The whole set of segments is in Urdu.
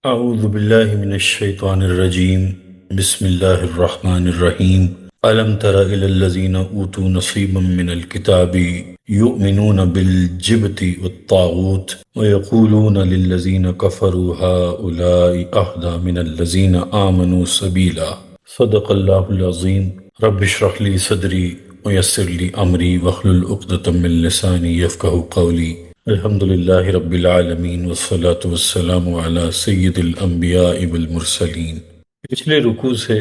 اعوذ باللہ من الشیطان الرجیم بسم اللہ الرحمن الرحیم الم تر الی الذین اوتوا نصیبا من الکتاب یؤمنون بالجبت والطاغوت ویقولون للذین کفروا هؤلاء اہدی من الذین آمنوا سبیلا صدق اللہ العظیم رب اشرح لی صدری ویسر لی امری واحلل عقدۃ من لسانی یفقہوا قولی الحمدللہ رب العالمین والصلاة والسلام علی سید الانبیاء والمرسلین۔ پچھلے رکوع سے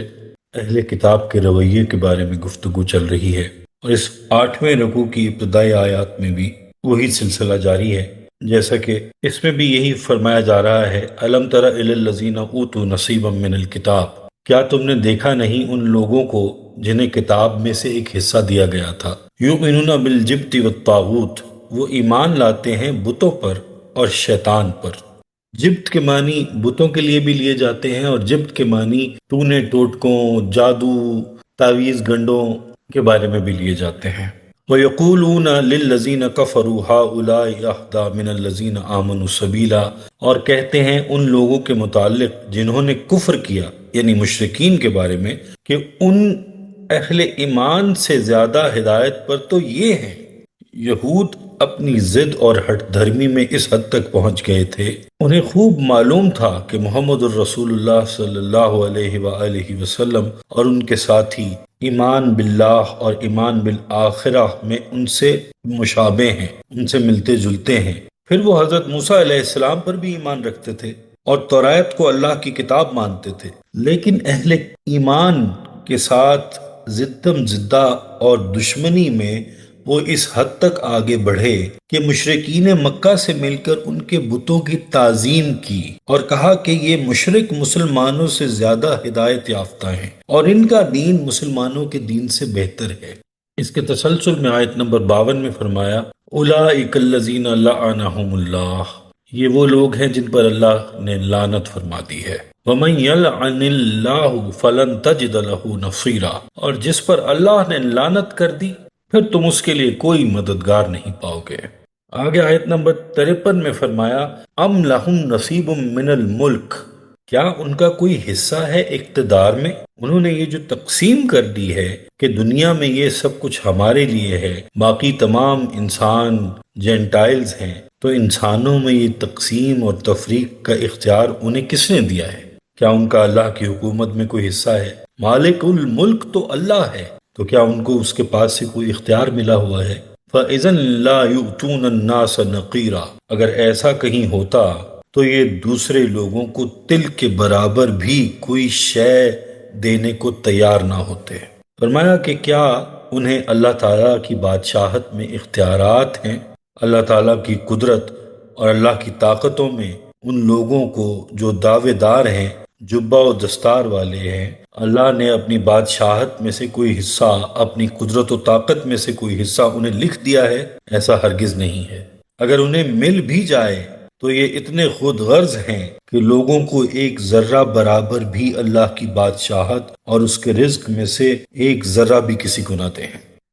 اہل کتاب کے رویے کے بارے میں گفتگو چل رہی ہے، اور اس 8ویں رکوع کی ابتدائی آیات میں بھی وہی سلسلہ جاری ہے، جیسا کہ اس میں بھی یہی فرمایا جا رہا ہے الم تر الی الذین اوتوا نصیبا من الکتاب، کیا تم نے دیکھا نہیں ان لوگوں کو جنہیں کتاب میں سے ایک حصہ دیا گیا تھا، یؤمنون بالجبت والطاغوت، وہ ایمان لاتے ہیں بتوں پر اور شیطان پر۔ جبت کے معنی بتوں کے لیے بھی لیے جاتے ہیں، اور جبت کے معنی ٹونے ٹوٹکوں، جادو، تعویذ گنڈوں کے بارے میں بھی لیے جاتے ہیں۔ وَيَقُولُونَ لِلَّذِينَ كَفَرُوا هَؤُلَاءِ أَهْدَىٰ مِنَ الَّذِينَ آمَنُوا سَبِيلًا، اور کہتے ہیں ان لوگوں کے متعلق جنہوں نے کفر کیا، یعنی مشرکین کے بارے میں، کہ ان اہل ایمان سے زیادہ ہدایت پر تو یہ ہیں۔ یہود اپنی ضد اور ہٹ دھرمی میں اس حد تک پہنچ گئے تھے، انہیں خوب معلوم تھا کہ محمد الرسول اللہ صلی اللہ علیہ وآلہ وسلم اور ان کے ساتھی ایمان باللہ اور ایمان بالآخرہ میں ان سے مشابہ ہیں، ان سے ملتے جلتے ہیں۔ پھر وہ حضرت موسیٰ علیہ السلام پر بھی ایمان رکھتے تھے اور توریت کو اللہ کی کتاب مانتے تھے، لیکن اہل ایمان کے ساتھ ضدم زدہ اور دشمنی میں وہ اس حد تک آگے بڑھے کہ مشرکین مکہ سے مل کر ان کے بتوں کی تعظیم کی اور کہا کہ یہ مشرک مسلمانوں سے زیادہ ہدایت یافتہ ہیں اور ان کا دین مسلمانوں کے دین سے بہتر ہے۔ اس کے تسلسل میں آیت نمبر 52 میں فرمایا اولئک الذین لعنہم اللہ، یہ وہ لوگ ہیں جن پر اللہ نے لعنت فرما دی ہے۔ وَمَن يَلْعَنِ اللَّهُ فَلَن تَجِدَ لَهُ نَصِيرًا، اور جس پر اللہ نے لعنت کر دی پھر تم اس کے لیے کوئی مددگار نہیں پاؤ گے۔ آگے آیت نمبر 53 میں فرمایا ام لہم نصیب من الملک، کیا ان کا کوئی حصہ ہے اقتدار میں؟ انہوں نے یہ جو تقسیم کر دی ہے کہ دنیا میں یہ سب کچھ ہمارے لیے ہے، باقی تمام انسان جینٹائلز ہیں، تو انسانوں میں یہ تقسیم اور تفریق کا اختیار انہیں کس نے دیا ہے؟ کیا ان کا اللہ کی حکومت میں کوئی حصہ ہے؟ مالک الملک تو اللہ ہے، تو کیا ان کو اس کے پاس سے کوئی اختیار ملا ہوا ہے؟ فَإِذًا لَا يُؤْتُونَ النَّاسَ نَقِيرًا، اگر ایسا کہیں ہوتا تو یہ دوسرے لوگوں کو تل کے برابر بھی کوئی شے دینے کو تیار نہ ہوتے۔ فرمایا کہ کیا انہیں اللہ تعالیٰ کی بادشاہت میں اختیارات ہیں؟ اللہ تعالیٰ کی قدرت اور اللہ کی طاقتوں میں ان لوگوں کو جو دعوے دار ہیں، جبہ و دستار والے ہیں، اللہ نے اپنی بادشاہت میں سے کوئی حصہ، اپنی قدرت و طاقت میں سے کوئی حصہ انہیں لکھ دیا ہے؟ ایسا ہرگز نہیں ہے۔ اگر انہیں مل بھی جائے تو یہ اتنے خود غرض ہیں کہ لوگوں کو ایک ذرہ برابر بھی اللہ کی بادشاہت اور اس کے رزق میں سے ایک ذرہ بھی کسی کو نہ دیں۔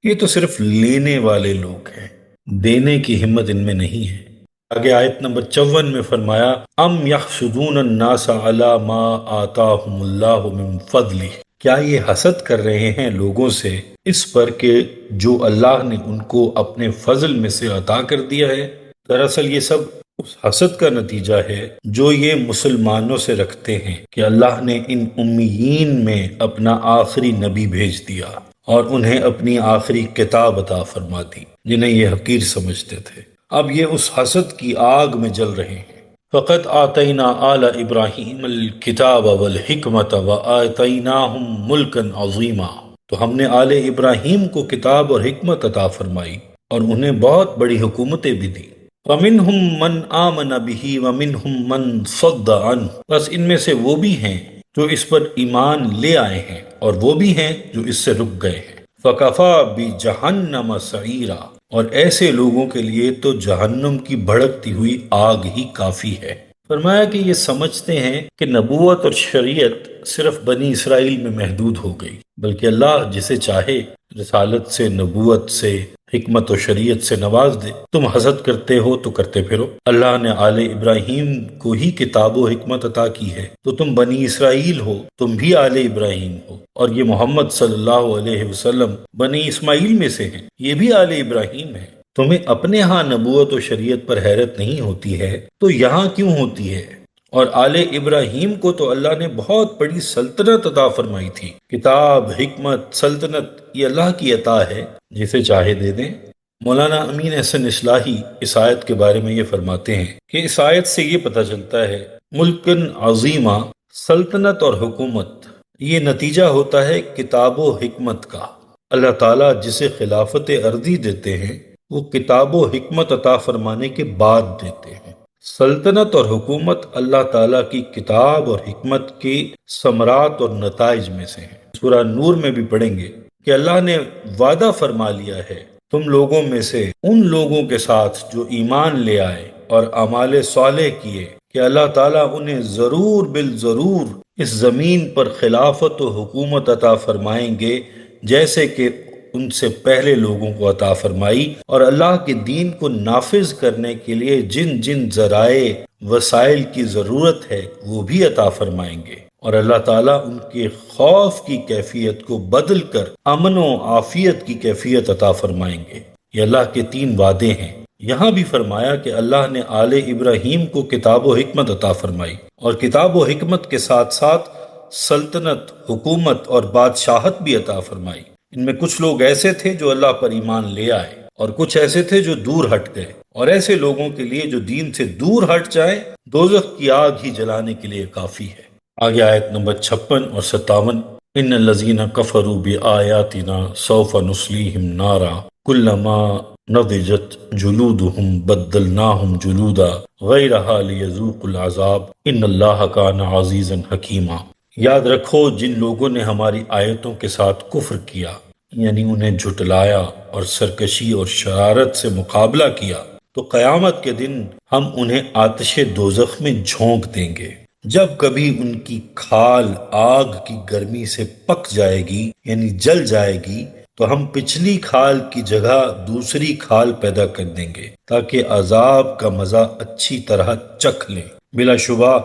یہ تو صرف لینے والے لوگ ہیں، دینے کی ہمت ان میں نہیں ہے۔ آگے آیت نمبر 54 میں فرمایا ام یحسدون الناس علی ما آتاہم اللہ من فضلہ، کیا یہ حسد کر رہے ہیں لوگوں سے اس پر کہ جو اللہ نے ان کو اپنے فضل میں سے عطا کر دیا ہے؟ دراصل یہ سب اس حسد کا نتیجہ ہے جو یہ مسلمانوں سے رکھتے ہیں کہ اللہ نے ان امیین میں اپنا آخری نبی بھیج دیا اور انہیں اپنی آخری کتاب عطا فرما دی جنہیں یہ حقیر سمجھتے تھے۔ اب یہ اس حسد کی آگ میں جل رہے ہیں۔ فَقَدْ آتَيْنَا آلَ إِبْرَاهِيمَ الْكِتَابَ وَالْحِكْمَةَ وَآتَيْنَاهُمْ مُلْكًا عَظِيمًا، تو ہم نے آل ابراہیم کو کتاب اور حکمت عطا فرمائی اور انہیں بہت بڑی حکومتیں بھی دی۔ وَمِنْهُمْ مَنْ آمَنَ بِهِ وَمِنْهُمْ مَنْ صَدَّ عَنْهُ، بس ان میں سے وہ بھی ہیں جو اس پر ایمان لے آئے ہیں اور وہ بھی ہیں جو اس سے رک گئے ہیں۔ فَكَفَى بِجَهَنَّمَ سَعِيرًا، اور ایسے لوگوں کے لیے تو جہنم کی بھڑکتی ہوئی آگ ہی کافی ہے۔ فرمایا کہ یہ سمجھتے ہیں کہ نبوت اور شریعت صرف بنی اسرائیل میں محدود ہو گئی، بلکہ اللہ جسے چاہے رسالت سے، نبوت سے، حکمت و شریعت سے نواز دے۔ تم حسد کرتے ہو تو کرتے پھرو، اللہ نے آل ابراہیم کو ہی کتاب و حکمت عطا کی ہے، تو تم بنی اسرائیل ہو، تم بھی آل ابراہیم ہو، اور یہ محمد صلی اللہ علیہ وسلم بنی اسماعیل میں سے ہیں، یہ بھی آل ابراہیم ہے۔ تمہیں اپنے ہاں نبوت و شریعت پر حیرت نہیں ہوتی ہے تو یہاں کیوں ہوتی ہے؟ اور آل ابراہیم کو تو اللہ نے بہت بڑی سلطنت عطا فرمائی تھی۔ کتاب، حکمت، سلطنت یہ اللہ کی عطا ہے، جسے چاہے دے دیں۔ مولانا امین احسن اصلاحی اس آیت کے بارے میں یہ فرماتے ہیں کہ اس آیت سے یہ پتہ چلتا ہے ملکن عظیمہ، سلطنت اور حکومت یہ نتیجہ ہوتا ہے کتاب و حکمت کا۔ اللہ تعالیٰ جسے خلافت ارضی دیتے ہیں وہ کتاب و حکمت عطا فرمانے کے بعد دیتے ہیں۔ سلطنت اور حکومت اللہ تعالیٰ کی کتاب اور حکمت کے ثمرات اور نتائج میں سے ہیں۔ سورہ نور میں بھی پڑھیں گے کہ اللہ نے وعدہ فرما لیا ہے تم لوگوں میں سے ان لوگوں کے ساتھ جو ایمان لے آئے اور اعمال صالح کیے کہ اللہ تعالیٰ انہیں ضرور بالضرور اس زمین پر خلافت و حکومت عطا فرمائیں گے جیسے کہ ان سے پہلے لوگوں کو عطا فرمائی، اور اللہ کے دین کو نافذ کرنے کے لیے جن جن ذرائع وسائل کی ضرورت ہے وہ بھی عطا فرمائیں گے، اور اللہ تعالیٰ ان کے خوف کی کیفیت کو بدل کر امن و عافیت کی کیفیت عطا فرمائیں گے۔ یہ اللہ کے 3 وعدے ہیں۔ یہاں بھی فرمایا کہ اللہ نے آل ابراہیم کو کتاب و حکمت عطا فرمائی، اور کتاب و حکمت کے ساتھ ساتھ سلطنت، حکومت اور بادشاہت بھی عطا فرمائی۔ ان میں کچھ لوگ ایسے تھے جو اللہ پر ایمان لے آئے، اور کچھ ایسے تھے جو دور ہٹ گئے، اور ایسے لوگوں کے لیے جو دین سے دور ہٹ جائیں دوزخ کی آگ ہی جلانے کے لیے کافی ہے۔ آگے آیت نمبر 56 اور 57، ان الذین کفروا بآیاتنا سوف نصلیہم نارا کلما نضجت جلودہم بدلناہم جلودا غیرہا لیذوقوا العذاب ان اللہ کان عزیزا حکیما۔ یاد رکھو جن لوگوں نے ہماری آیتوں کے ساتھ کفر کیا، یعنی انہیں جھٹلایا اور سرکشی اور شرارت سے مقابلہ کیا، تو قیامت کے دن ہم انہیں آتش دوزخ میں جھونک دیں گے۔ جب کبھی ان کی کھال آگ کی گرمی سے پک جائے گی، یعنی جل جائے گی، تو ہم پچھلی کھال کی جگہ دوسری کھال پیدا کر دیں گے تاکہ عذاب کا مزہ اچھی طرح چکھ لیں۔ بلا شبہ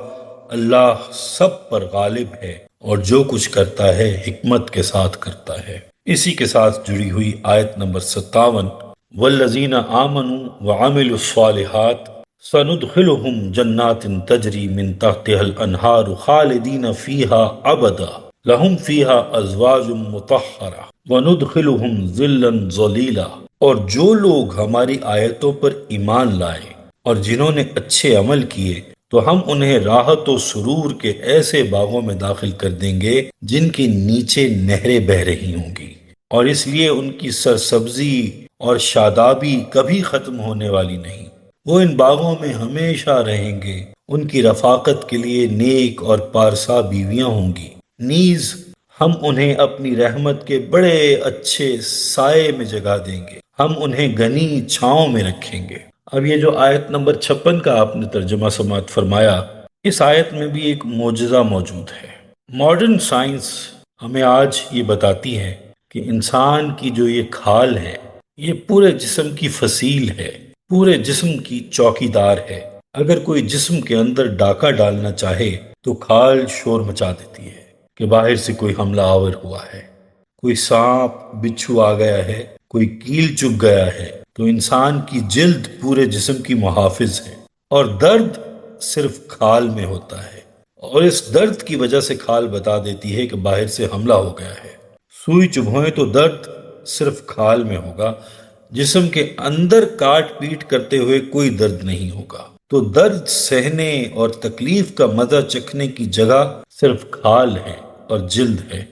اللہ سب پر غالب ہے اور جو کچھ کرتا ہے حکمت کے ساتھ کرتا ہے۔ اسی کے ساتھ جڑی ہوئی آیت نمبر 57، والذین آمنوا وعملوا الصالحات سندخلهم جنات تجری من تحتها الانہار خالدین فیہا ابدا لہم فیہا ازواج مطہرہ وندخلهم ظلا ظلیلا۔ اور جو لوگ ہماری آیتوں پر ایمان لائے اور جنہوں نے اچھے عمل کیے تو ہم انہیں راحت و سرور کے ایسے باغوں میں داخل کر دیں گے جن کے نیچے نہریں بہہ رہی ہوں گی، اور اس لیے ان کی سرسبزی اور شادابی کبھی ختم ہونے والی نہیں۔ وہ ان باغوں میں ہمیشہ رہیں گے، ان کی رفاقت کے لیے نیک اور پارسا بیویاں ہوں گی، نیز ہم انہیں اپنی رحمت کے بڑے اچھے سائے میں جگہ دیں گے، ہم انہیں گھنی چھاؤں میں رکھیں گے۔ اب یہ جو آیت نمبر 56 کا آپ نے ترجمہ سماعت فرمایا، اس آیت میں بھی ایک معجزہ موجود ہے۔ ماڈرن سائنس ہمیں آج یہ بتاتی ہے کہ انسان کی جو یہ کھال ہے یہ پورے جسم کی فصیل ہے، پورے جسم کی چوکی دار ہے۔ اگر کوئی جسم کے اندر ڈاکہ ڈالنا چاہے تو کھال شور مچا دیتی ہے کہ باہر سے کوئی حملہ آور ہوا ہے، کوئی سانپ بچھو آ گیا ہے، کوئی کیل چگ گیا ہے۔ تو انسان کی جلد پورے جسم کی محافظ ہے، اور درد صرف کھال میں ہوتا ہے، اور اس درد کی وجہ سے کھال بتا دیتی ہے کہ باہر سے حملہ ہو گیا ہے۔ سوئی چبھوئیں تو درد صرف کھال میں ہوگا، جسم کے اندر کاٹ پیٹ کرتے ہوئے کوئی درد نہیں ہوگا۔ تو درد سہنے اور تکلیف کا مزہ چکھنے کی جگہ صرف کھال ہے اور جلد ہے۔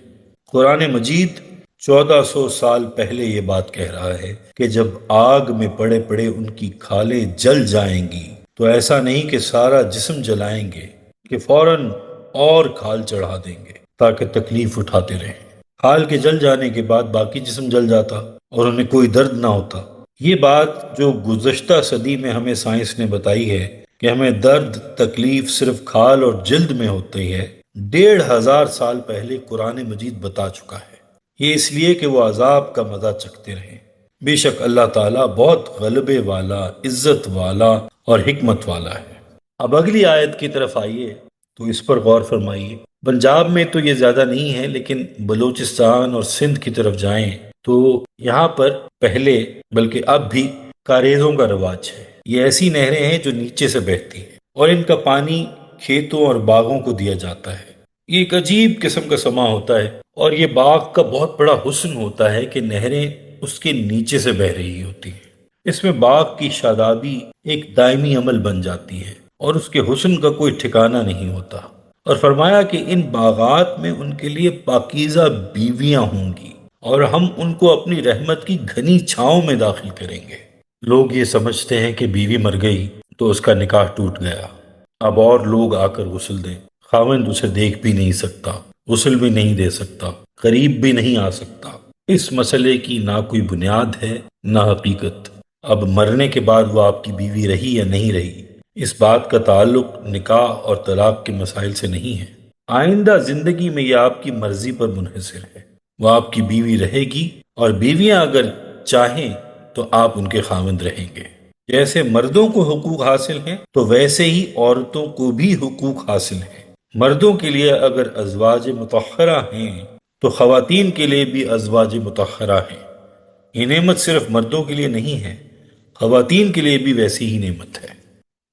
قرآن مجید 1400 سال پہلے یہ بات کہہ رہا ہے کہ جب آگ میں پڑے پڑے ان کی کھالیں جل جائیں گی تو ایسا نہیں کہ سارا جسم جلائیں گے، کہ فوراً اور کھال چڑھا دیں گے تاکہ تکلیف اٹھاتے رہیں۔ کھال کے جل جانے کے بعد باقی جسم جل جاتا اور انہیں کوئی درد نہ ہوتا۔ یہ بات جو گزشتہ صدی میں ہمیں سائنس نے بتائی ہے کہ ہمیں درد تکلیف صرف کھال اور جلد میں ہوتی ہے، 1500 سال پہلے قرآن مجید بتا چکا ہے۔ یہ اس لیے کہ وہ عذاب کا مزہ چکھتے رہیں۔ بے شک اللہ تعالیٰ بہت غلبے والا، عزت والا اور حکمت والا ہے۔ اب اگلی آیت کی طرف آئیے تو اس پر غور فرمائیے۔ پنجاب میں تو یہ زیادہ نہیں ہے، لیکن بلوچستان اور سندھ کی طرف جائیں تو یہاں پر پہلے بلکہ اب بھی کاریزوں کا رواج ہے۔ یہ ایسی نہریں ہیں جو نیچے سے بہتی ہیں اور ان کا پانی کھیتوں اور باغوں کو دیا جاتا ہے۔ یہ ایک عجیب قسم کا سماں ہوتا ہے، اور یہ باغ کا بہت بڑا حسن ہوتا ہے کہ نہریں اس کے نیچے سے بہہ رہی ہوتی ہیں۔ اس میں باغ کی شادابی ایک دائمی عمل بن جاتی ہے اور اس کے حسن کا کوئی ٹھکانہ نہیں ہوتا۔ اور فرمایا کہ ان باغات میں ان کے لیے پاکیزہ بیویاں ہوں گی اور ہم ان کو اپنی رحمت کی گھنی چھاؤں میں داخل کریں گے۔ لوگ یہ سمجھتے ہیں کہ بیوی مر گئی تو اس کا نکاح ٹوٹ گیا، اب اور لوگ آ کر غسل دیں۔ خاوند اسے دیکھ بھی نہیں سکتا، غسل بھی نہیں دے سکتا، قریب بھی نہیں آ سکتا۔ اس مسئلے کی نہ کوئی بنیاد ہے نہ حقیقت۔ اب مرنے کے بعد وہ آپ کی بیوی رہی یا نہیں رہی، اس بات کا تعلق نکاح اور طلاق کے مسائل سے نہیں ہے۔ آئندہ زندگی میں یہ آپ کی مرضی پر منحصر ہے۔ وہ آپ کی بیوی رہے گی، اور بیویاں اگر چاہیں تو آپ ان کے خاوند رہیں گے۔ جیسے مردوں کو حقوق حاصل ہیں تو ویسے ہی عورتوں کو بھی حقوق حاصل ہیں۔ مردوں کے لیے اگر ازواج مطہرہ ہیں تو خواتین کے لیے بھی ازواج مطہرہ ہیں۔ یہ نعمت صرف مردوں کے لیے نہیں ہے، خواتین کے لیے بھی ویسی ہی نعمت ہے۔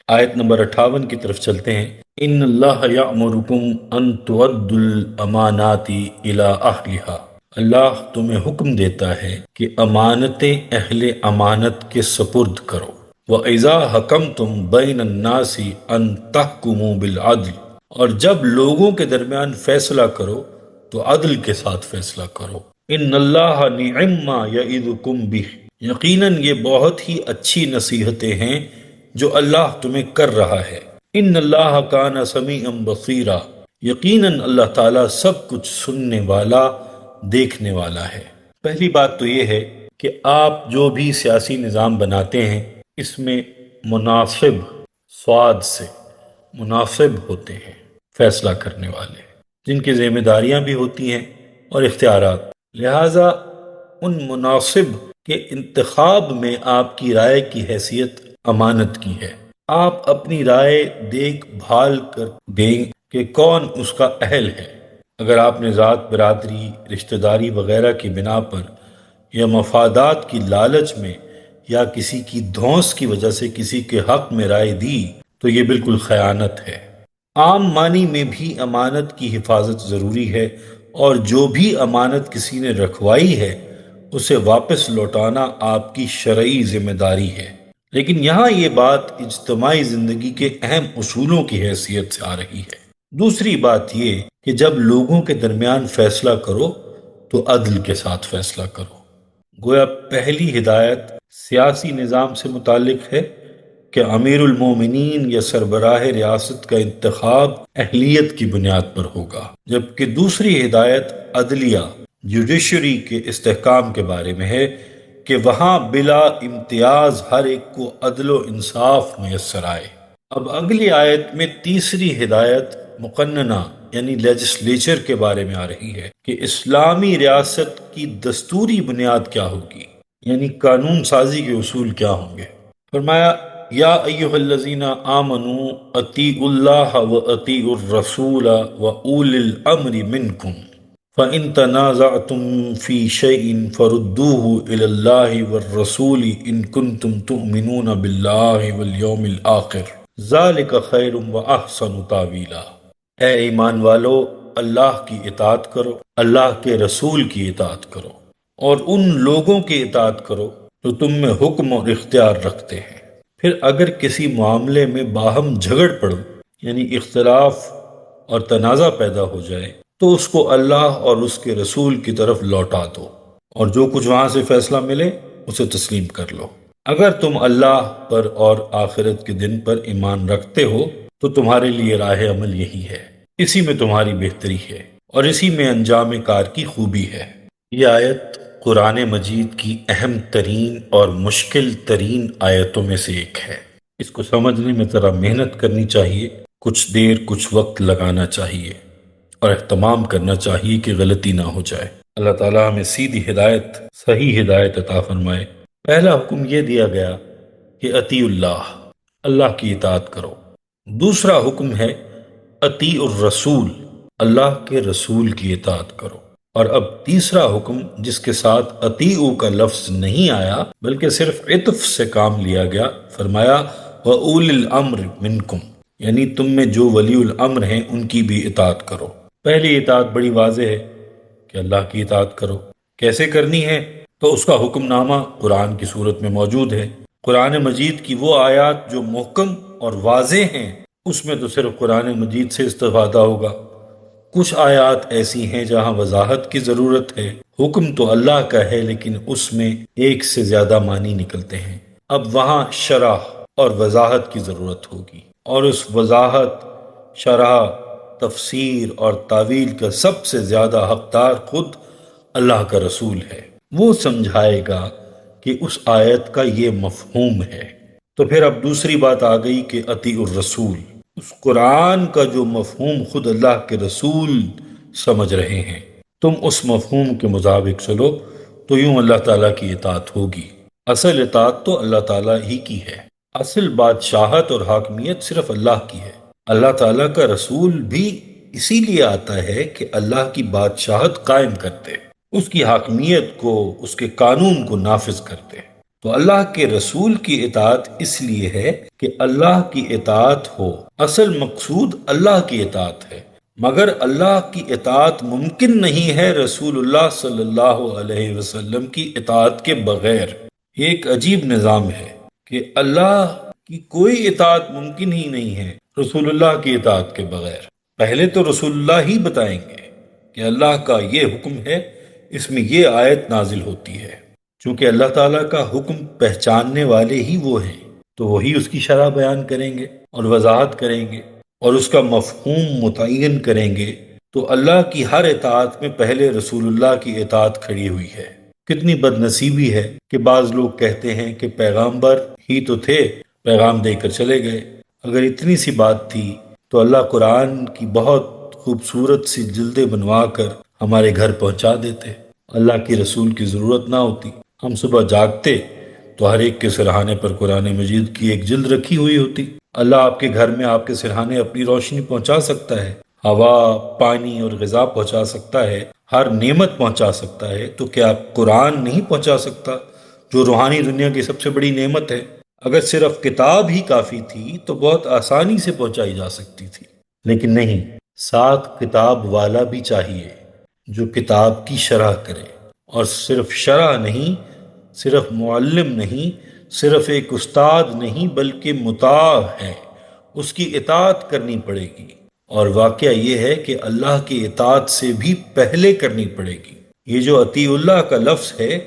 آیت نمبر 58 کی طرف چلتے ہیں۔ ان اللہ یأمرکم ان تؤدوا الامانات الی اہلھا، اللہ تمہیں حکم دیتا ہے کہ امانتیں اہل امانت کے سپرد کرو۔ وَإِذَا حَكَمْتُمْ بَيْنَ النَّاسِ أَن تَحْكُمُوا بِالْعَدْلِ، اور جب لوگوں کے درمیان فیصلہ کرو تو عدل کے ساتھ فیصلہ کرو۔ ان اللہ نعم ما یعظکم بہ، یقیناً یہ بہت ہی اچھی نصیحتیں ہیں جو اللہ تمہیں کر رہا ہے۔ ان اللہ کان سمیعا بصیرا، یقیناً اللہ تعالیٰ سب کچھ سننے والا، دیکھنے والا ہے۔ پہلی بات تو یہ ہے کہ آپ جو بھی سیاسی نظام بناتے ہیں اس میں مناسب، سواد سے مناسب ہوتے ہیں فیصلہ کرنے والے، جن کی ذمہ داریاں بھی ہوتی ہیں اور اختیارات۔ لہٰذا ان مناسب کے انتخاب میں آپ کی رائے کی حیثیت امانت کی ہے۔ آپ اپنی رائے دیکھ بھال کر دیں کہ کون اس کا اہل ہے۔ اگر آپ نے ذات، برادری، رشتہ داری وغیرہ کی بنا پر یا مفادات کی لالچ میں یا کسی کی دھونس کی وجہ سے کسی کے حق میں رائے دی تو یہ بالکل خیانت ہے۔ عام معنی میں بھی امانت کی حفاظت ضروری ہے، اور جو بھی امانت کسی نے رکھوائی ہے اسے واپس لوٹانا آپ کی شرعی ذمہ داری ہے۔ لیکن یہاں یہ بات اجتماعی زندگی کے اہم اصولوں کی حیثیت سے آ رہی ہے۔ دوسری بات یہ کہ جب لوگوں کے درمیان فیصلہ کرو تو عدل کے ساتھ فیصلہ کرو۔ گویا پہلی ہدایت سیاسی نظام سے متعلق ہے کہ امیر المومنین یا سربراہ ریاست کا انتخاب اہلیت کی بنیاد پر ہوگا، جبکہ دوسری ہدایت عدلیہ، جوڈیشری کے استحکام کے بارے میں ہے کہ وہاں بلا امتیاز ہر ایک کو عدل و انصاف میسر آئے۔ اب اگلی آیت میں تیسری ہدایت مقننہ یعنی لیجسلیچر کے بارے میں آ رہی ہے کہ اسلامی ریاست کی دستوری بنیاد کیا ہوگی، یعنی قانون سازی کے اصول کیا ہوں گے۔ فرمایا یا ایھا الذین آمنوا اطیعوا اللہ واطیعوا الرسول واولی الامر منکم فإن تنازعتم فی شیء فردوه الی اللہ والرسول ان کنتم تؤمنون باللہ والیوم الآخر ذلک خیر واحسن تاویلا۔ اے ایمان والو، اللہ کی اطاعت کرو، اللہ کے رسول کی اطاعت کرو، اور ان لوگوں کی اطاعت کرو جو تم میں حکم اور اختیار رکھتے ہیں۔ پھر اگر کسی معاملے میں باہم جھگڑ پڑو یعنی اختلاف اور تنازع پیدا ہو جائے تو اس کو اللہ اور اس کے رسول کی طرف لوٹا دو، اور جو کچھ وہاں سے فیصلہ ملے اسے تسلیم کر لو۔ اگر تم اللہ پر اور آخرت کے دن پر ایمان رکھتے ہو تو تمہارے لیے راہ عمل یہی ہے، اسی میں تمہاری بہتری ہے اور اسی میں انجام کار کی خوبی ہے۔ یہ آیت قرآن مجید کی اہم ترین اور مشکل ترین آیتوں میں سے ایک ہے۔ اس کو سمجھنے میں ذرا محنت کرنی چاہیے، کچھ دیر کچھ وقت لگانا چاہیے اور اہتمام کرنا چاہیے کہ غلطی نہ ہو جائے۔ اللہ تعالیٰ ہمیں سیدھی ہدایت صحیح ہدایت عطا فرمائے۔ پہلا حکم یہ دیا گیا کہ اطیع اللہ، اللہ کی اطاعت کرو۔ دوسرا حکم ہے اطیع الرسول، اللہ کے رسول کی اطاعت کرو۔ اور اب تیسرا حکم جس کے ساتھ اطیعو کا لفظ نہیں آیا بلکہ صرف عطف سے کام لیا گیا، فرمایا وَأُولِي الْأَمْرِ مِنْكُمْ، یعنی تم میں جو ولی الامر ہیں ان کی بھی اطاعت کرو۔ پہلی اطاعت بڑی واضح ہے کہ اللہ کی اطاعت کرو۔ کیسے کرنی ہے؟ تو اس کا حکم نامہ قرآن کی صورت میں موجود ہے۔ قرآن مجید کی وہ آیات جو محکم اور واضح ہیں اس میں تو صرف قرآن مجید سے استفادہ ہوگا۔ کچھ آیات ایسی ہیں جہاں وضاحت کی ضرورت ہے، حکم تو اللہ کا ہے لیکن اس میں ایک سے زیادہ معنی نکلتے ہیں، اب وہاں شرح اور وضاحت کی ضرورت ہوگی، اور اس وضاحت، شرح، تفسیر اور تعویل کا سب سے زیادہ حقدار خود اللہ کا رسول ہے۔ وہ سمجھائے گا کہ اس آیت کا یہ مفہوم ہے۔ تو پھر اب دوسری بات آ گئی کہ اطیع الرسول، اس قرآن کا جو مفہوم خود اللہ کے رسول سمجھ رہے ہیں، تم اس مفہوم کے مطابق چلو تو یوں اللہ تعالیٰ کی اطاعت ہوگی۔ اصل اطاعت تو اللہ تعالیٰ ہی کی ہے، اصل بادشاہت اور حاکمیت صرف اللہ کی ہے۔ اللہ تعالیٰ کا رسول بھی اسی لیے آتا ہے کہ اللہ کی بادشاہت قائم کرتے، اس کی حاکمیت کو، اس کے قانون کو نافذ کرتے۔ تو اللہ کے رسول کی اطاعت اس لیے ہے کہ اللہ کی اطاعت ہو، اصل مقصود اللہ کی اطاعت ہے، مگر اللہ کی اطاعت ممکن نہیں ہے رسول اللہ صلی اللہ علیہ وسلم کی اطاعت کے بغیر۔ یہ ایک عجیب نظام ہے کہ اللہ کی کوئی اطاعت ممکن ہی نہیں ہے رسول اللہ کی اطاعت کے بغیر۔ پہلے تو رسول اللہ ہی بتائیں گے کہ اللہ کا یہ حکم ہے، اس میں یہ آیت نازل ہوتی ہے۔ چونکہ اللہ تعالیٰ کا حکم پہچاننے والے ہی وہ ہیں تو وہی اس کی شرح بیان کریں گے اور وضاحت کریں گے اور اس کا مفہوم متعین کریں گے۔ تو اللہ کی ہر اطاعت میں پہلے رسول اللہ کی اطاعت کھڑی ہوئی ہے۔ کتنی بد نصیبی ہے کہ بعض لوگ کہتے ہیں کہ پیغامبر ہی تو تھے، پیغام دے کر چلے گئے۔ اگر اتنی سی بات تھی تو اللہ قرآن کی بہت خوبصورت سی جلدیں بنوا کر ہمارے گھر پہنچا دیتے، اللہ کی رسول کی ضرورت نہ ہوتی۔ ہم صبح جاگتے تو ہر ایک کے سرہانے پر قرآن مجید کی ایک جلد رکھی ہوئی ہوتی۔ اللہ آپ کے گھر میں آپ کے سرہانے اپنی روشنی پہنچا سکتا ہے، ہوا، پانی اور غذا پہنچا سکتا ہے، ہر نعمت پہنچا سکتا ہے، تو کیا قرآن نہیں پہنچا سکتا جو روحانی دنیا کی سب سے بڑی نعمت ہے؟ اگر صرف کتاب ہی کافی تھی تو بہت آسانی سے پہنچائی جا سکتی تھی، لیکن نہیں، ساتھ کتاب والا بھی چاہیے جو کتاب کی شرح کرے، اور صرف شرح نہیں، صرف معلم نہیں، صرف ایک استاد نہیں، بلکہ مطاع ہے، اس کی اطاعت کرنی پڑے گی۔ اور واقعہ یہ ہے کہ اللہ کی اطاعت سے بھی پہلے کرنی پڑے گی۔ یہ جو اطیع اللہ کا لفظ ہے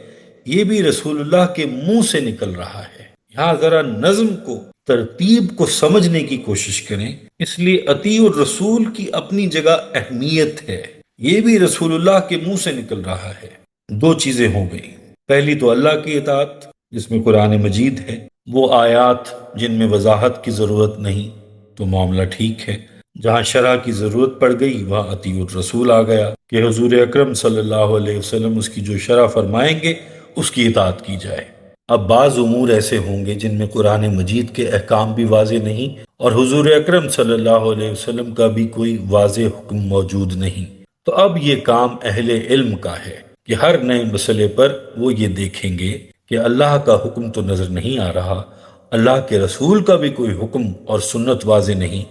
یہ بھی رسول اللہ کے منہ سے نکل رہا ہے۔ یہاں ذرا نظم کو، ترتیب کو سمجھنے کی کوشش کریں، اس لیے اطیع الرسول کی اپنی جگہ اہمیت ہے، یہ بھی رسول اللہ کے منہ سے نکل رہا ہے۔ دو چیزیں ہو گئی، پہلی تو اللہ کی اطاعت جس میں قرآن مجید ہے، وہ آیات جن میں وضاحت کی ضرورت نہیں تو معاملہ ٹھیک ہے، جہاں شرح کی ضرورت پڑ گئی وہاں اطیع الرسول آ گیا کہ حضور اکرم صلی اللہ علیہ وسلم اس کی جو شرح فرمائیں گے اس کی اطاعت کی جائے۔ اب بعض امور ایسے ہوں گے جن میں قرآن مجید کے احکام بھی واضح نہیں اور حضور اکرم صلی اللہ علیہ وسلم کا بھی کوئی واضح حکم موجود نہیں، تو اب یہ کام اہل علم کا ہے کہ ہر نئے مسئلے پر وہ یہ دیکھیں گے کہ اللہ کا حکم تو نظر نہیں آ رہا، اللہ کے رسول کا بھی کوئی حکم اور سنت واضح نہیں،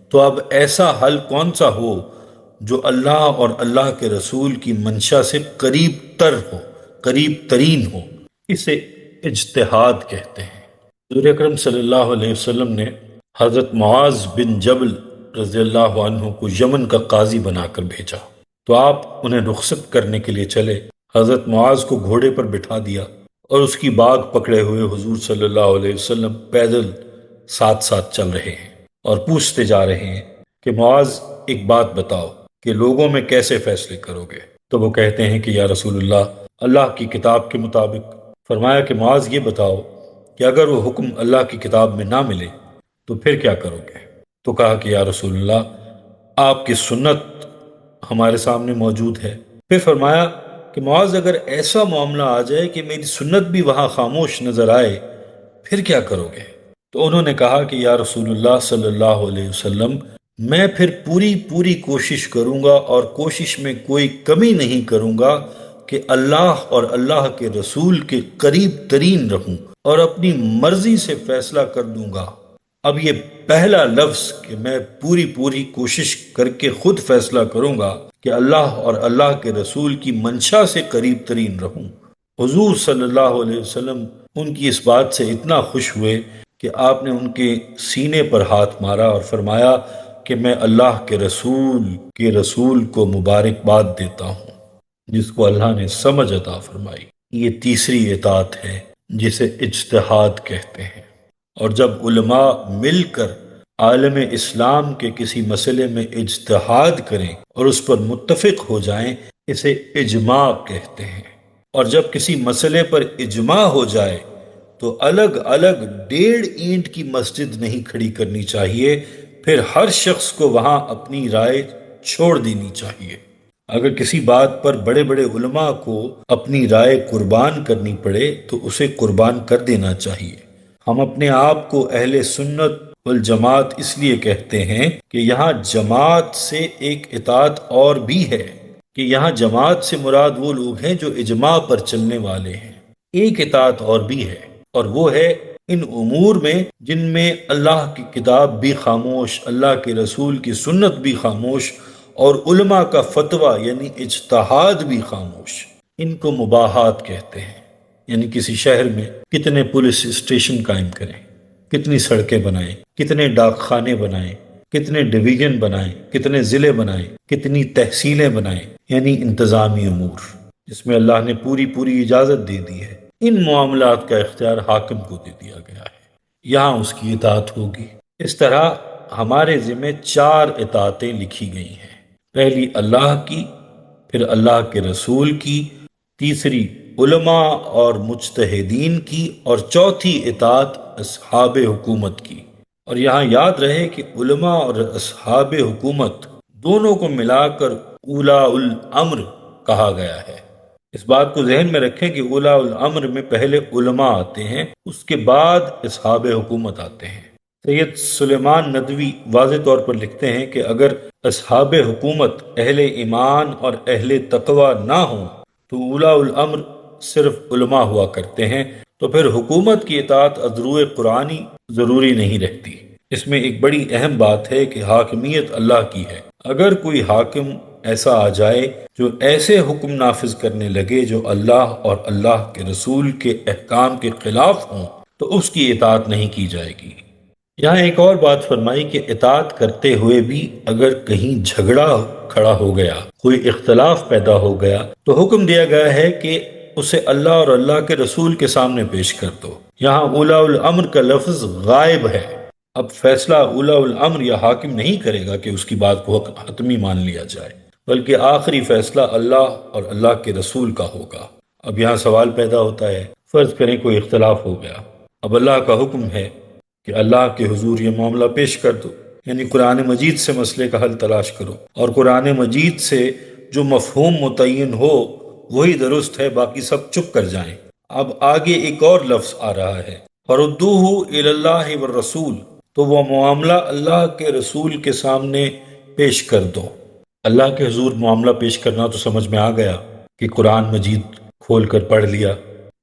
تو اب ایسا حل کون سا ہو جو اللہ اور اللہ کے رسول کی منشا سے قریب تر ہو، قریب ترین ہو۔ اسے اجتہاد کہتے ہیں۔ حضور اکرم صلی اللہ علیہ وسلم نے حضرت معاذ بن جبل رضی اللہ عنہ کو یمن کا قاضی بنا کر بھیجا، تو آپ انہیں رخصت کرنے کے لیے چلے۔ حضرت معاذ کو گھوڑے پر بٹھا دیا اور اس کی باگ پکڑے ہوئے حضور صلی اللہ علیہ وسلم پیدل ساتھ ساتھ چل رہے ہیں اور پوچھتے جا رہے ہیں کہ معاذ ایک بات بتاؤ کہ لوگوں میں کیسے فیصلے کرو گے؟ تو وہ کہتے ہیں کہ یا رسول اللہ کی کتاب کے مطابق۔ فرمایا کہ معاذ یہ بتاؤ کہ اگر وہ حکم اللہ کی کتاب میں نہ ملے تو پھر کیا کرو گے؟ تو کہا کہ یا رسول اللہ آپ کی سنت ہمارے سامنے موجود ہے۔ پھر فرمایا کہ معاذ اگر ایسا معاملہ آ جائے کہ میری سنت بھی وہاں خاموش نظر آئے پھر کیا کرو گے؟ تو انہوں نے کہا کہ یا رسول اللہ صلی اللہ علیہ وسلم، میں پھر پوری کوشش کروں گا اور کوشش میں کوئی کمی نہیں کروں گا کہ اللہ اور اللہ کے رسول کے قریب ترین رہوں اور اپنی مرضی سے فیصلہ کر دوں گا۔ اب یہ پہلا لفظ کہ میں پوری کوشش کر کے خود فیصلہ کروں گا کہ اللہ اور اللہ کے رسول کی منشا سے قریب ترین رہوں، حضور صلی اللہ علیہ وسلم ان کی اس بات سے اتنا خوش ہوئے کہ آپ نے ان کے سینے پر ہاتھ مارا اور فرمایا کہ میں اللہ کے رسول کو مبارکباد دیتا ہوں جس کو اللہ نے سمجھ عطا فرمائی۔ یہ تیسری اطاعت ہے جسے اجتہاد کہتے ہیں، اور جب علماء مل کر عالم اسلام کے کسی مسئلے میں اجتہاد کریں اور اس پر متفق ہو جائیں اسے اجماع کہتے ہیں، اور جب کسی مسئلے پر اجماع ہو جائے تو الگ الگ 1.5 اینٹ کی مسجد نہیں کھڑی کرنی چاہیے، پھر ہر شخص کو وہاں اپنی رائے چھوڑ دینی چاہیے۔ اگر کسی بات پر بڑے بڑے علماء کو اپنی رائے قربان کرنی پڑے تو اسے قربان کر دینا چاہیے۔ ہم اپنے آپ کو اہل سنت والجماعت اس لیے کہتے ہیں کہ یہاں جماعت سے ایک اطاعت اور بھی ہے، کہ یہاں جماعت سے مراد وہ لوگ ہیں جو اجماع پر چلنے والے ہیں۔ ایک اطاعت اور بھی ہے، اور وہ ہے ان امور میں جن میں اللہ کی کتاب بھی خاموش، اللہ کے رسول کی سنت بھی خاموش، اور علماء کا فتویٰ یعنی اجتہاد بھی خاموش۔ ان کو مباحات کہتے ہیں۔ یعنی کسی شہر میں کتنے پولیس اسٹیشن قائم کریں، کتنی سڑکیں بنائیں، کتنے ڈاک خانے بنائیں، کتنے ڈویژن بنائیں، کتنے ضلع بنائیں، کتنی تحصیلیں بنائیں، یعنی انتظامی امور جس میں اللہ نے پوری اجازت دے دی ہے۔ ان معاملات کا اختیار حاکم کو دے دیا گیا ہے، یہاں اس کی اطاعت ہوگی۔ اس طرح ہمارے ذمہ 4 اطاعتیں لکھی گئی ہیں، پہلی اللہ کی، پھر اللہ کے رسول کی، تیسری علماء اور مجتہدین کی، اور چوتھی اطاعت اصحاب حکومت کی۔ اور یہاں یاد رہے کہ علماء اور اصحاب حکومت دونوں کو ملا کر اولیاء الامر کہا گیا ہے۔ اس بات کو ذہن میں رکھیں کہ اولیاء الامر میں پہلے علماء آتے ہیں، اس کے بعد اصحاب حکومت آتے ہیں۔ سید سلیمان ندوی واضح طور پر لکھتے ہیں کہ اگر اصحاب حکومت اہل ایمان اور اہل تقوی نہ ہوں تو اولیاء الامر صرف علماء ہوا کرتے ہیں، تو پھر حکومت کی اطاعت از روئے قرآنی ضروری نہیں رہتی۔ اس میں ایک بڑی اہم بات ہے کہ حاکمیت اللہ کی ہے۔ اگر کوئی حاکم ایسا آ جائے جو ایسے حکم نافذ کرنے لگے جو اللہ اور اللہ کے رسول کے احکام کے خلاف ہوں تو اس کی اطاعت نہیں کی جائے گی۔ یہاں ایک اور بات فرمائی کہ اطاعت کرتے ہوئے بھی اگر کہیں جھگڑا کھڑا ہو گیا، کوئی اختلاف پیدا ہو گیا، تو حکم دیا گیا ہے کہ اسے اللہ اور اللہ کے رسول کے سامنے پیش کر دو۔ یہاں اولیاء الامر کا لفظ غائب ہے۔ اب فیصلہ اولیاء الامر یا حاکم نہیں کرے گا کہ اس کی بات کو حتمی مان لیا جائے، بلکہ آخری فیصلہ اللہ اور اللہ کے رسول کا ہوگا۔ اب یہاں سوال پیدا ہوتا ہے، فرض کریں کوئی اختلاف ہو گیا، اب اللہ کا حکم ہے کہ اللہ کے حضور یہ معاملہ پیش کر دو، یعنی قرآن مجید سے مسئلے کا حل تلاش کرو، اور قرآن مجید سے جو مفہوم متعین ہو وہی درست ہے، باقی سب چپ کر جائیں۔ اب آگے ایک اور لفظ آ رہا ہے، فَرُدُّوهُ إِلَى اللَّهِ وَالرَّسُولِ، تو وہ معاملہ اللہ کے رسول کے سامنے پیش کر دو۔ اللہ کے حضور معاملہ پیش کرنا تو سمجھ میں آ گیا کہ قرآن مجید کھول کر پڑھ لیا۔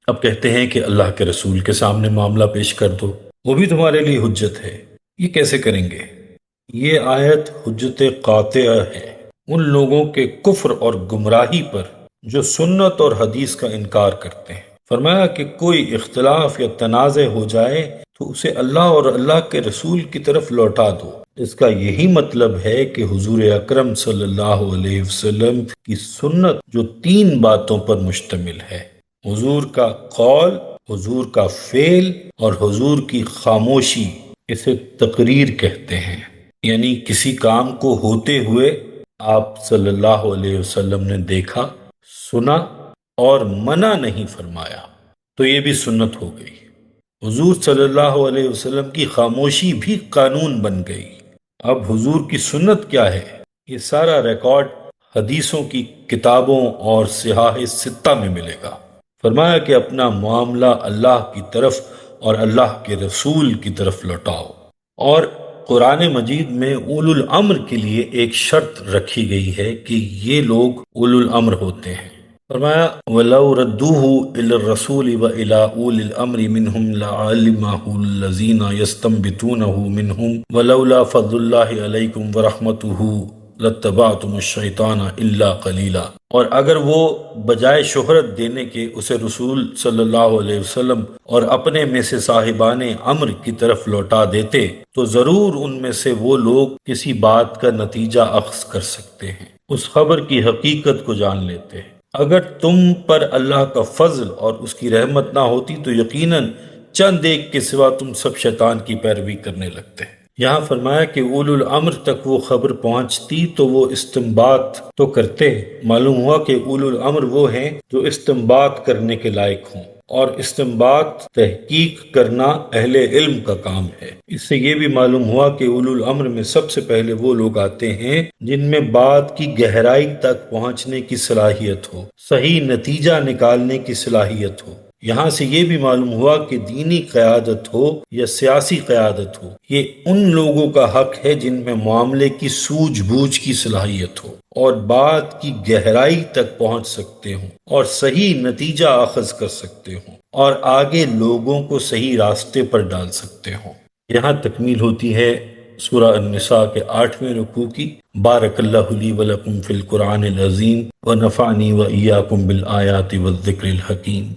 اب کہتے ہیں کہ اللہ کے رسول کے سامنے معاملہ پیش کر دو، وہ بھی تمہارے لیے حجت ہے۔ یہ کیسے کریں گے؟ یہ آیت حجت قاطعہ ہے ان لوگوں کے کفر اور گمراہی پر جو سنت اور حدیث کا انکار کرتے ہیں۔ فرمایا کہ کوئی اختلاف یا تنازع ہو جائے تو اسے اللہ اور اللہ کے رسول کی طرف لوٹا دو۔ اس کا یہی مطلب ہے کہ حضور اکرم صلی اللہ علیہ وسلم کی سنت جو 3 باتوں پر مشتمل ہے، حضور کا قول، حضور کا فعل اور حضور کی خاموشی، اسے تقریر کہتے ہیں۔ یعنی کسی کام کو ہوتے ہوئے آپ صلی اللہ علیہ وسلم نے دیکھا، سنا اور منع نہیں فرمایا تو یہ بھی سنت ہو گئی۔ حضور صلی اللہ علیہ وسلم کی خاموشی بھی قانون بن گئی۔ اب حضور کی سنت کیا ہے؟ یہ سارا ریکارڈ حدیثوں کی کتابوں اور صحاح ستہ میں ملے گا۔ فرمایا کہ اپنا معاملہ اللہ کی طرف اور اللہ کے رسول کی طرف لوٹاؤ۔ اور قرآن مجید میں اولو الامر کے لیے ایک شرط رکھی گئی ہے کہ یہ لوگ اولو الامر ہوتے ہیں۔ فرمایا وَلَوْ رَدُّوهُ إِلَى الرَّسُولِ وَإِلَىٰ أُولِي الْأَمْرِ مِنْهُمْ لَعَلِمَهُ الَّذِينَ يَسْتَنبِطُونَهُ مِنْهُمْ وَلَوْلَا فَضْلُ اللَّهِ عَلَيْكُمْ وَرَحْمَتُهُ لَاتَّبَعْتُمُ الشَّيْطَانَ إِلَّا قَلِيلًا۔ اور اگر وہ بجائے شہرت دینے کے اسے رسول صلی اللہ علیہ وسلم اور اپنے میں سے صاحبان امر کی طرف لوٹا دیتے تو ضرور ان میں سے وہ لوگ کسی بات کا نتیجہ اخذ کر سکتے ہیں، اس خبر کی حقیقت کو جان لیتے ہیں۔ اگر تم پر اللہ کا فضل اور اس کی رحمت نہ ہوتی تو یقیناً چند ایک کے سوا تم سب شیطان کی پیروی کرنے لگتے۔ یہاں فرمایا کہ اولو الامر تک وہ خبر پہنچتی تو وہ استنباط تو کرتے۔ معلوم ہوا کہ اولو الامر وہ ہیں جو استنباط کرنے کے لائق ہوں، اور استنباط تحقیق کرنا اہل علم کا کام ہے۔ اس سے یہ بھی معلوم ہوا کہ اولو الامر میں سب سے پہلے وہ لوگ آتے ہیں جن میں بات کی گہرائی تک پہنچنے کی صلاحیت ہو، صحیح نتیجہ نکالنے کی صلاحیت ہو۔ یہاں سے یہ بھی معلوم ہوا کہ دینی قیادت ہو یا سیاسی قیادت ہو، یہ ان لوگوں کا حق ہے جن میں معاملے کی سوجھ بوجھ کی صلاحیت ہو اور بات کی گہرائی تک پہنچ سکتے ہوں اور صحیح نتیجہ اخذ کر سکتے ہوں اور آگے لوگوں کو صحیح راستے پر ڈال سکتے ہوں۔ یہاں تکمیل ہوتی ہے سورہ النساء کے 8ویں رکوع کی۔ بارک اللہ لی ولکم فی القرآن العظیم ونفعنی وإیاکم بالآیات والذکر الحکیم۔